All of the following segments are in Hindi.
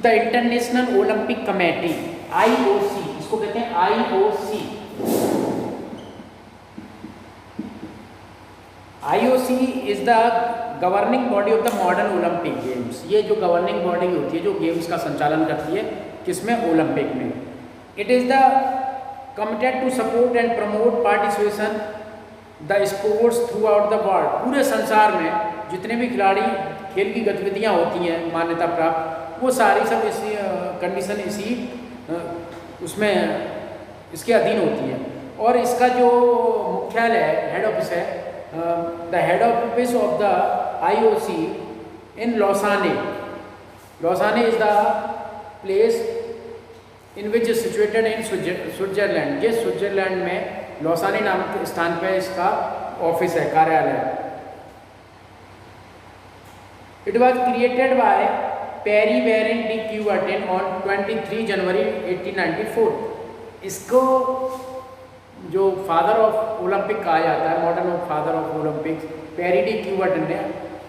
The international Olympic committee IOC, इसको कहते हैं IOC। IOC is the governing body of the modern Olympic games. ये जो गवर्निंग बॉडी होती है जो गेम्स का संचालन करती है, किसमें? ओलंपिक में। It is the committed to support and promote participation the sports throughout the world. पूरे संसार में जितने भी खिलाड़ी खेल की गतिविधियां होती हैं मान्यता प्राप्त, वो सारी सब इसी कंडीशन इसी उसमें इसके अधीन होती हैं। और इसका जो मुख्यालय है, हेड ऑफिस है, the head office of the IOC in Lausanne. Lausanne is the place in which is situated in Switzerland. ये स्विट्जरलैंड में लॉसाने नामक स्थान पर इसका ऑफिस है, कार्यालय। It was created by Pierre baron de Coubertin on 23 January 1894। इसको जो फादर ऑफ ओलंपिक कहा जाता है, modern father of Olympic, Pierre de Coubertin ने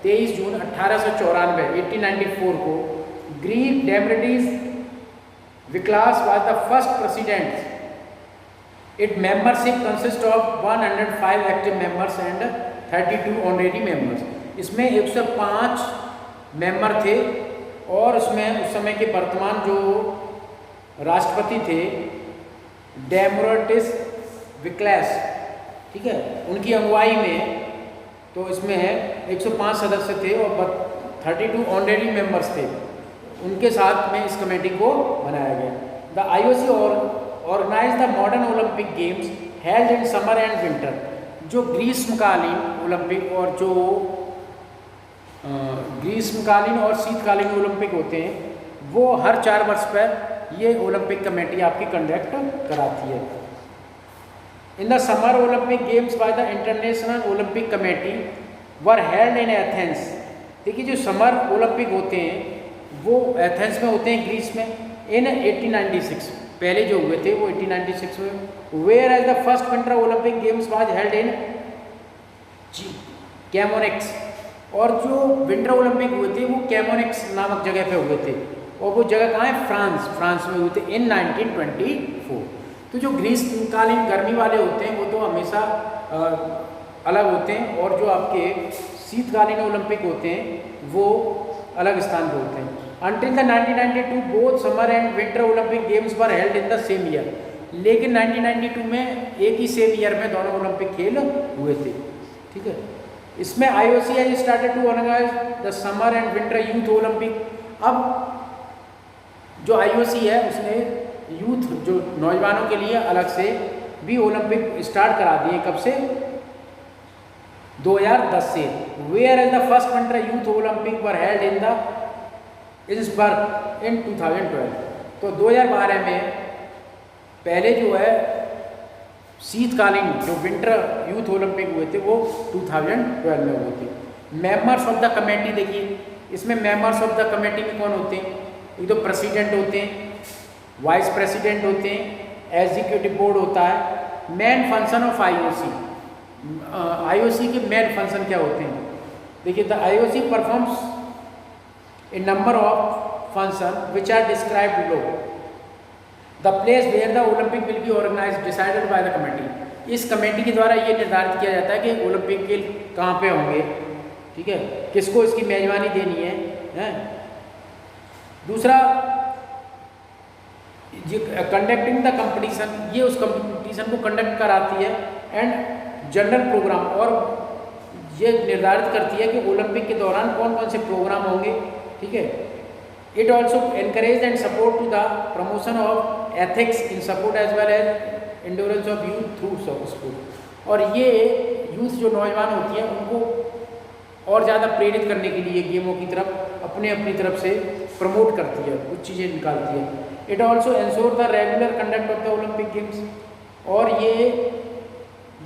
23 जून 1894 1894 को Greek democracies Vikelas was the first president. It membership consist of 105 active members and 32 honorary members. इसमें 105 मेंबर थे और उसमें उस समय के वर्तमान जो राष्ट्रपति थे डेमोक्रेटिस विक्लास, ठीक है, उनकी अगुवाई में। तो इसमें 105 सदस्य थे और 32 ऑनरेरी मेंबर्स थे। उनके साथ में इस कमेटी को बनाया गया। The IOC organize the modern Olympic games held in summer and winter. जो ग्रीष्मकालीन ओलंपिक और जो ग्रीष्मकालीन और शीतकालीन ओलंपिक होते हैं, वो हर 4 वर्ष पर ये ओलंपिक कमेटी आपकी कंडक्ट कराती है। In the summer Olympic games by the international Olympic committee were held in Athens. देखिए, जो समर ओलंपिक होते हैं वो एथेंस में होते हैं, ग्रीस में, इन 1896। पहले जो हुए थे वो 1896 में। Whereas the first winter Olympic games was held in Chamonix. और जो विंटर ओलंपिक हुए थे वो कैमोनिक्स नामक जगह पे हुए थे, और वो जगह कहाँ है? फ्रांस में हुए थे इन 1924। तो जो ग्रीष्मकालीन गर्मी वाले होते हैं वो तो हमेशा अलग होते हैं, और जो आपके शीतकालीन ओलंपिक होते हैं वो अलग स्थान पर होते हैं। Until the 1992 both summer and winter Olympic games were held in the same year। लेकिन 1992 में एक ही सेम ईयर में दोनों ओलंपिक खेल हुए थे, ठीक है। इसमें IOC has started to organize the summer and winter youth Olympic। अब जो IOC है उसने यूथ, जो नौजवानों के लिए अलग से भी ओलंपिक स्टार्ट करा दिए। कब से? 2010 से। Whereas the first winter youth Olympic were held in the Innsbruck in 2012। तो 2012 में पहले जो है शीतकालीन जो विंटर यूथ ओलंपिक हुए थे वो 2012 में हुए थे। मेंबर्स ऑफ द कमेटी, देखिए इसमें मेंबर्स ऑफ द कमेटी में कौन होते हैं? एक तो प्रेसिडेंट होते हैं, वाइस प्रेसिडेंट होते हैं, एग्जीक्यूटिव बोर्ड होता है। मेन फंक्शन ऑफ IOC के मेन फंक्शन क्या होते हैं? देखिए, the IOC performs a number of functions which are described below। The place where the Olympic will be organized decided by the committee। इस कमेटी के द्वारा ये निर्धारित किया जाता है कि ओलंपिक खेल कहाँ पे होंगे, ठीक है, किसको इसकी मेजबानी देनी है। दूसरा, कंडक्टिंग द कंपटीशन, ये उस कंपटीशन को कंडक्ट कराती है। एंड जनरल प्रोग्राम, और ये निर्धारित करती है कि ओलंपिक के दौरान कौन कौन से प्रोग्राम होंगे, ठीक है। It also encourage and support to the promotion of ethics in support as well as endurance of youth through sport. और ये यूथ जो नौजवान होती हैं उनको और ज़्यादा प्रेरित करने के लिए गेमों की तरफ अपनी तरफ से प्रमोट करती है, कुछ चीज़ें निकालती है। It also ensure the regular conduct of the Olympic games. और ये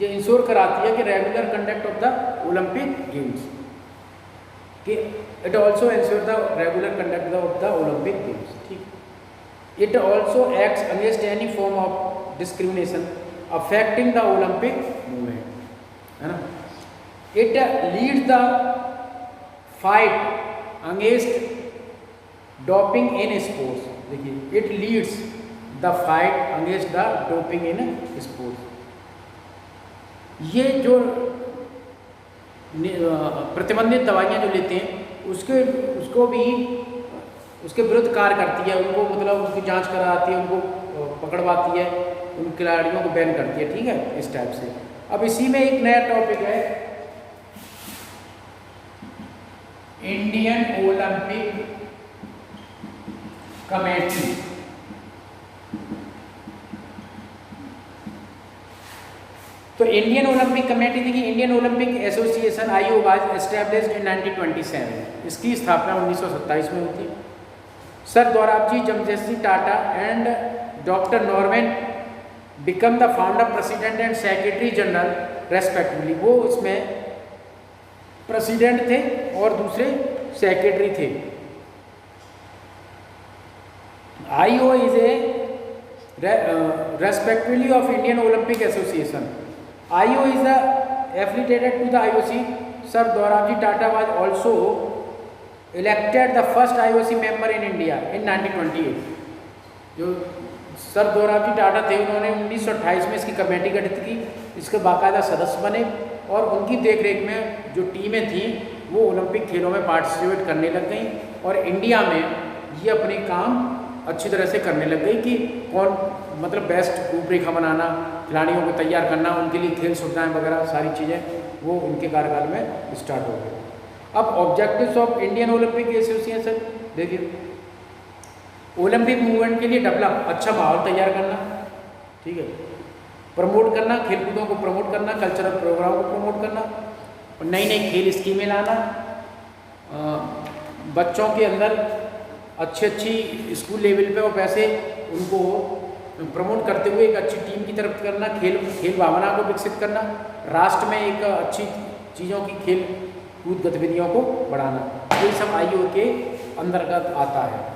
इंश्योर कराती है कि regular conduct of the Olympic games. It also ensures the regular conduct of the Olympic Games, ठीक। It also acts against any form of discrimination affecting the Olympic movement, है ना। It leads the fight against doping in sports, देखिए it leads the fight against the doping in sports. ये जो प्रतिबंधित दवाइयाँ जो लेते हैं उसको भी उसके विरुद्ध कार्य करती है, उनको मतलब उसकी जांच कराती है, उनको पकड़वाती है, उन खिलाड़ियों को बैन करती है, ठीक है, इस टाइप से। अब इसी में एक नया टॉपिक है इंडियन ओलंपिक कमेटी। तो इंडियन ओलंपिक कमेटी, देखिए Indian Olympic association IO was established in 1927। इसकी स्थापना 1927 में हुई थी। Sir Dorabji Jamshedji Tata and doctor Norman become the founder, president and secretary general respectively. वो उसमें प्रेसिडेंट थे और दूसरे सेक्रेटरी थे। IO is a respectively of Indian Olympic association. IO is affiliated to the IOC. Sir Dorabji Tata was also elected the first IOC member in India in 1928. जो सर दोराबजी टाटा थे उन्होंने 1928 में इसकी कमेटी गठित की, इसके बाकायदा सदस्य बने और उनकी देखरेख में जो टीमें थी वो ओलंपिक खेलों में पार्टिसिपेट करने लग गई और इंडिया में ये अपने काम अच्छी तरह से करने लग गई कि कौन मतलब बेस्ट रूपरेखा बनाना, खिलाड़ियों को तैयार करना, उनके लिए खेल सुविधाएं वगैरह सारी चीज़ें वो उनके कार्यकाल में स्टार्ट हो गई। अब objectives of Indian Olympic association, देखिए ओलंपिक मूवमेंट के लिए डेवलप, अच्छा माहौल तैयार करना, ठीक है, प्रमोट करना, खेलकूदों को प्रमोट करना, कल्चरल प्रोग्राम को प्रमोट करना और नई नई खेल स्कीमें लाना, बच्चों के अंदर अच्छी स्कूल लेवल पे और वैसे उनको प्रमोट करते हुए एक अच्छी टीम की तरफ करना, खेल भावना को विकसित करना, राष्ट्र में एक अच्छी चीज़ों की खेल कूद गतिविधियों को बढ़ाना, ये सब आईओ के अंतर्गत आता है।